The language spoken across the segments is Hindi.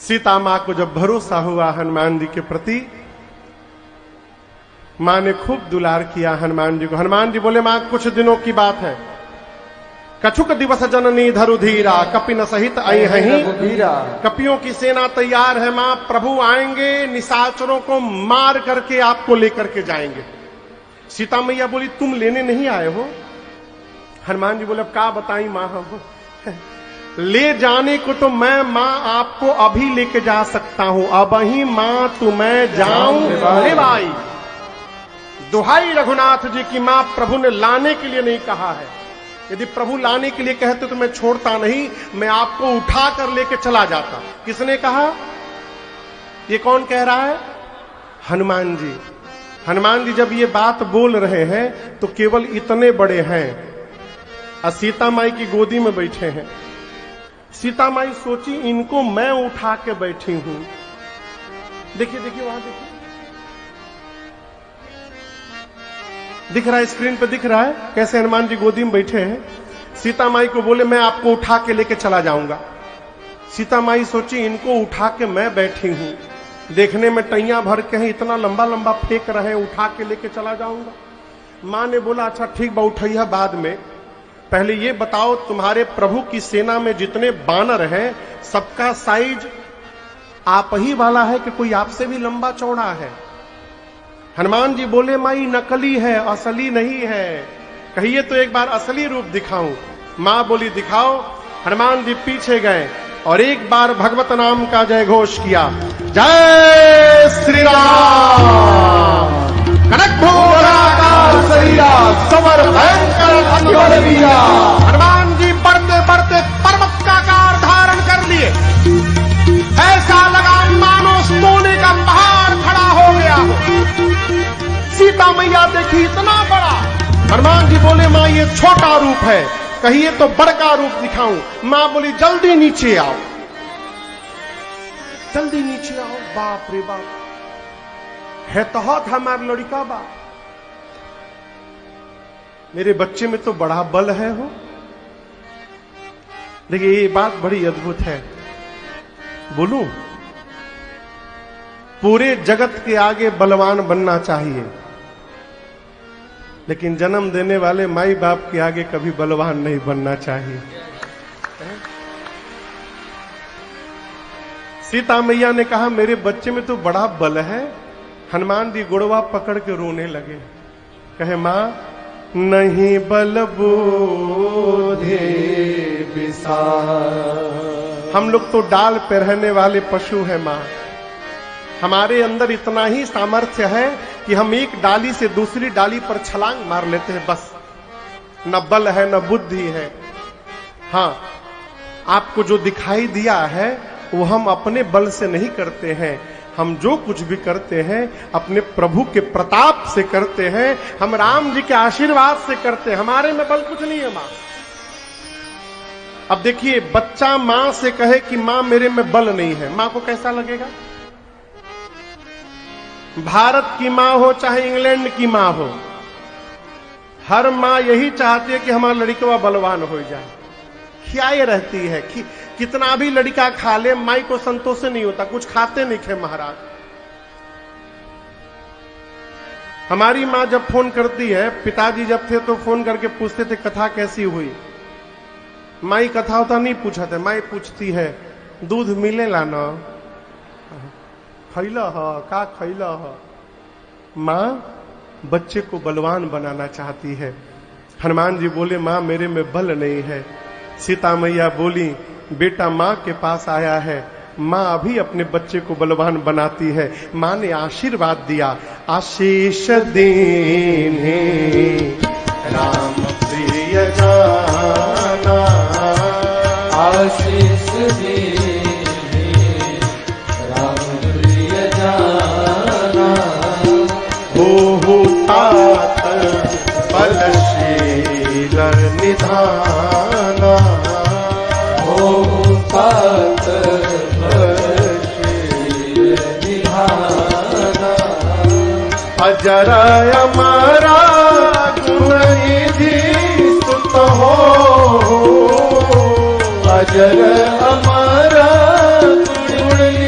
सीता मां को जब भरोसा हुआ हनुमान जी के प्रति, मां ने खूब दुलार किया हनुमान जी को। हनुमान जी बोले, मां कुछ दिनों की बात है, कछुक दिवस जननी धरु धीरा, कपिन सहित आई हहीं कपियों की सेना तैयार है मां, प्रभु आएंगे, निशाचरों को मार करके आपको लेकर के जाएंगे। सीता मैया बोली, तुम लेने नहीं आए हो? हनुमान जी बोले, अब क्या बताई मां, हम ले जाने को तो मैं मां आपको अभी लेके जा सकता हूं, अब ही मां तुम्हें जाऊं ले भाई। दुहाई रघुनाथ जी की मां, प्रभु ने लाने के लिए नहीं कहा है, यदि प्रभु लाने के लिए कहते तो मैं छोड़ता नहीं, मैं आपको उठा कर लेके चला जाता। किसने कहा? ये कौन कह रहा है? हनुमान जी। हनुमान जी जब ये बात बोल रहे हैं तो केवल इतने बड़े हैं और सीता माई की गोदी में बैठे हैं। सीता माई सोची, इनको मैं उठा के बैठी हूं। देखिए देखिए वहां देखिए, दिख रहा है, स्क्रीन पे दिख रहा है कैसे हनुमान जी गोदी में बैठे हैं। सीता माई को बोले, मैं आपको उठा के लेके चला जाऊंगा। सीता माई सोची, इनको उठा के मैं बैठी हूं, देखने में टैया भर के हैं, इतना लंबा लंबा फेंक रहे हैं, उठा के लेके चला जाऊंगा। मां ने बोला, अच्छा ठीक बा, उठैया बाद में, पहले ये बताओ तुम्हारे प्रभु की सेना में जितने बानर हैं सबका साइज आप ही वाला है कि कोई आपसे भी लंबा चौड़ा है? हनुमान जी बोले, माई नकली है, असली नहीं है, कहिए तो एक बार असली रूप दिखाऊं। मां बोली, दिखाओ। हनुमान जी पीछे गए और एक बार भगवत नाम का जय घोष किया, जय श्री राम। कनक भोराकार शरीरा, सवर भयंकर वीरा। हनुमान जी बढ़ते बढ़ते पर्वत का आकार धारण कर लिए, ऐसा लगा मानो सोने का पहाड़ खड़ा हो गया हो। सीता मैया देखी, इतना बड़ा। हनुमान जी बोले, मां ये छोटा रूप है, कहिए तो बड़का रूप दिखाऊं। मां बोली, जल्दी नीचे आओ, जल्दी नीचे आओ। बाप रे बाप, है तो हमार लड़का बा, मेरे बच्चे में तो बड़ा बल है हो। देखिए ये बात बड़ी अद्भुत है। बोलूं, पूरे जगत के आगे बलवान बनना चाहिए, लेकिन जन्म देने वाले माई बाप के आगे कभी बलवान नहीं बनना चाहिए। सीता मैया ने कहा, मेरे बच्चे में तो बड़ा बल है। हनुमान जी गुड़वा पकड़ के रोने लगे, कहे, मां नहीं बल बोधे विसार, हम लोग तो डाल पे रहने वाले पशु हैं मां, हमारे अंदर इतना ही सामर्थ्य है कि हम एक डाली से दूसरी डाली पर छलांग मार लेते हैं, बस। न बल है न बुद्धि है। हां, आपको जो दिखाई दिया है वो हम अपने बल से नहीं करते हैं, हम जो कुछ भी करते हैं अपने प्रभु के प्रताप से करते हैं, हम राम जी के आशीर्वाद से करते हैं, हमारे में बल कुछ नहीं है मां। अब देखिए, बच्चा मां से कहे कि मां मेरे में बल नहीं है, मां को कैसा लगेगा? भारत की मां हो चाहे इंग्लैंड की मां हो, हर मां यही चाहती है कि हमारा लड़का बलवान हो जाए, खियाए रहती है। कितना भी लड़का खा ले, माई को संतोष नहीं होता, कुछ खाते नहीं थे महाराज। हमारी मां जब फोन करती है, पिताजी जब थे तो फोन करके पूछते थे कथा कैसी हुई। माई कथा होता नहीं पूछा था, माई पूछती है दूध मिलेला ना, खैला ह का खैला ह। मां बच्चे को बलवान बनाना चाहती है। हनुमान जी बोले, मां मेरे में बल नहीं है। सीता मैया बोली, बेटा मां के पास आया है, मां अभी अपने बच्चे को बलवान बनाती है। मां ने आशीर्वाद दिया, आशीष देने राम प्रिय जाना, आशीष देने राम प्रिय जाना, हो तात बलशील निधाना, तात बलशील निधाना, अजर अमरा गुणनिधि सुत हो, अजर अमरा गुणनिधि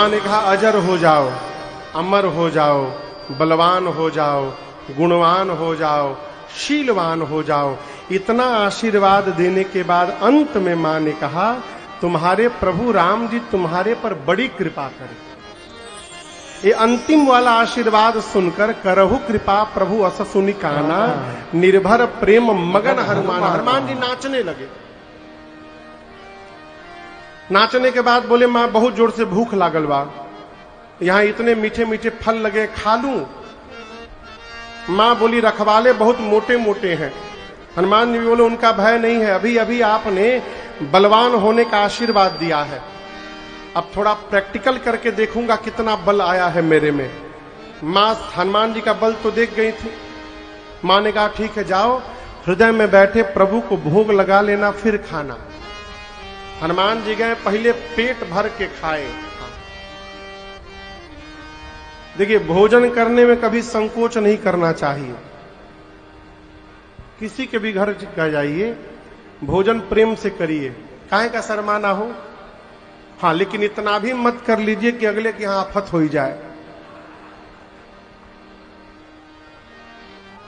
मां ने कहा अजर हो जाओ, अमर हो जाओ, बलवान हो जाओ, गुणवान हो जाओ, शीलवान हो जाओ। इतना आशीर्वाद देने के बाद अंत में मां ने कहा तुम्हारे प्रभु राम जी तुम्हारे पर बड़ी कृपा करें। ये अंतिम वाला आशीर्वाद सुनकर करहु कृपा प्रभु अस सुनि काना, निर्भर प्रेम मगन हनुमान। हनुमान जी नाचने लगे। नाचने के बाद बोले मां बहुत जोर से भूख लागल बा, यहां इतने मीठे मीठे फल लगे खा लूं। मां बोली रखवाले बहुत मोटे मोटे हैं। हनुमान जी बोले उनका भय नहीं है, अभी अभी आपने बलवान होने का आशीर्वाद दिया है, अब थोड़ा प्रैक्टिकल करके देखूंगा कितना बल आया है मेरे में। मां हनुमान जी का बल तो देख गई थी। मां ने कहा ठीक है जाओ, हृदय में बैठे प्रभु को भोग लगा लेना फिर खाना। हनुमान जी गए, पहले पेट भर के खाए। देखिए भोजन करने में कभी संकोच नहीं करना चाहिए। किसी के भी घर जाइए, भोजन प्रेम से करिए, काहे का शर्माना हो। हाँ लेकिन इतना भी मत कर लीजिए कि अगले के यहां आफत हो ही जाए।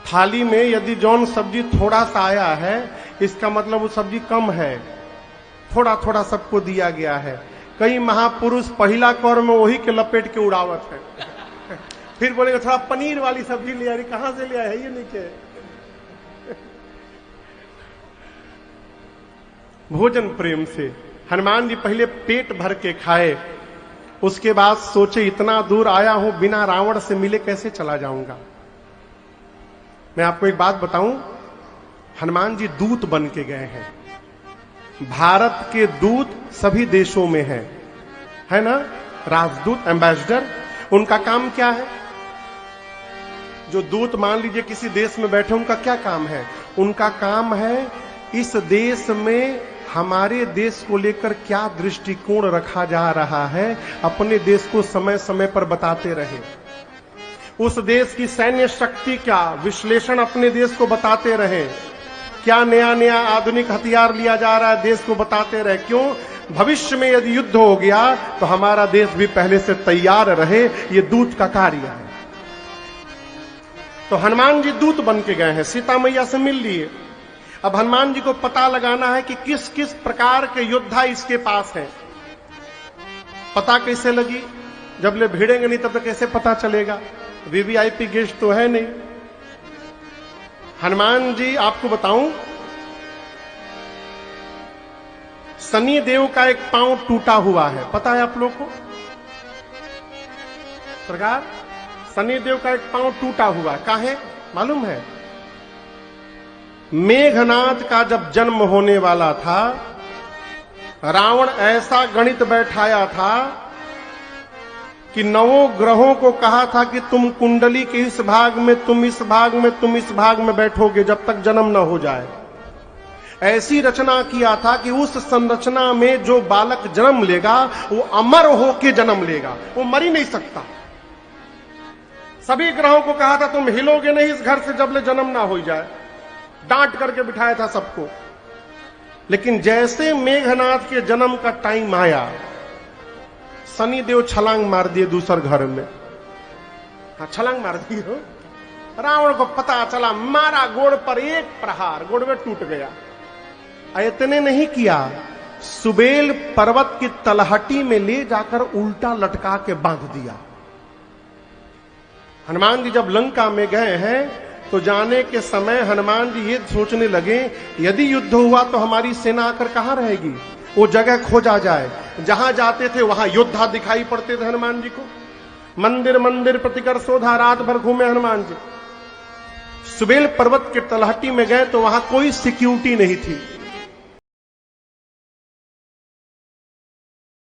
थाली में यदि जौन सब्जी थोड़ा सा आया है, इसका मतलब वो सब्जी कम है, थोड़ा थोड़ा सबको दिया गया है। कई महापुरुष पहला कौर में वही के लपेट के उड़ावत है। फिर बोलेंगे थोड़ा पनीर वाली सब्जी ले आ रही, कहां से ले आया है ये नीचे। भोजन प्रेम से। हनुमान जी पहले पेट भर के खाए, उसके बाद सोचे इतना दूर आया हूं, बिना रावण से मिले कैसे चला जाऊंगा। मैं आपको एक बात बताऊं, हनुमान जी दूत बन के गए हैं। भारत के दूत सभी देशों में है ना, राजदूत, एम्बेसडर। उनका काम क्या है? जो दूत मान लीजिए किसी देश में बैठे, उनका क्या काम है? उनका काम है इस देश में हमारे देश को लेकर क्या दृष्टिकोण रखा जा रहा है, अपने देश को समय समय पर बताते रहे। उस देश की सैन्य शक्ति क्या, विश्लेषण अपने देश को बताते रहे। क्या नया नया आधुनिक हथियार लिया जा रहा है, देश को बताते रहे। क्यों? भविष्य में यदि युद्ध हो गया तो हमारा देश भी पहले से तैयार रहे। ये दूत का कार्य है। तो हनुमान जी दूत बन के गए हैं, सीता मैया से मिल लिए। अब हनुमान जी को पता लगाना है कि किस किस प्रकार के योद्धा इसके पास हैं। पता कैसे लगी? जब ले भिड़ेंगे नहीं तब तक कैसे पता चलेगा? वीवीआईपी गेस्ट तो है नहीं। हनुमान जी आपको बताऊं, शनि देव का एक पांव टूटा हुआ है, पता है आप लोग को? सरकार, शनि देव का एक पांव टूटा हुआ है, काहे मालूम है? मेघनाथ का जब जन्म होने वाला था, रावण ऐसा गणित बैठाया था कि 9 ग्रहों को कहा था कि तुम कुंडली के इस भाग में, तुम इस भाग में, तुम इस भाग में बैठोगे जब तक जन्म न हो जाए। ऐसी रचना किया था कि उस संरचना में जो बालक जन्म लेगा वो अमर होके जन्म लेगा, वो मर ही नहीं सकता। सभी ग्रहों को कहा था तुम हिलोगे नहीं इस घर से जब ले जन्म ना हो जाए, डांट करके बिठाया था सबको। लेकिन जैसे मेघनाथ के जन्म का टाइम आया, शनि देव छलांग मार दिए दूसर घर में। हाँ छलांग मार दी हो। रावण को पता चला, मारा गोड़ पर एक प्रहार, गोड़ में टूट गया। इतने नहीं किया, सुबेल पर्वत की तलहटी में ले जाकर उल्टा लटका के बांध दिया। हनुमान जी जब लंका में गए हैं तो जाने के समय हनुमान जी ये सोचने लगे, यदि युद्ध हुआ तो हमारी सेना आकर कहां रहेगी, वो जगह खोजा जाए। जहां जाते थे वहां योद्धा दिखाई पड़ते थे हनुमान जी को। मंदिर मंदिर प्रतिकर शोधा, रात भर घूमे हनुमान जी। सुबेल पर्वत के तलहटी में गए तो वहां कोई सिक्योरिटी नहीं थी।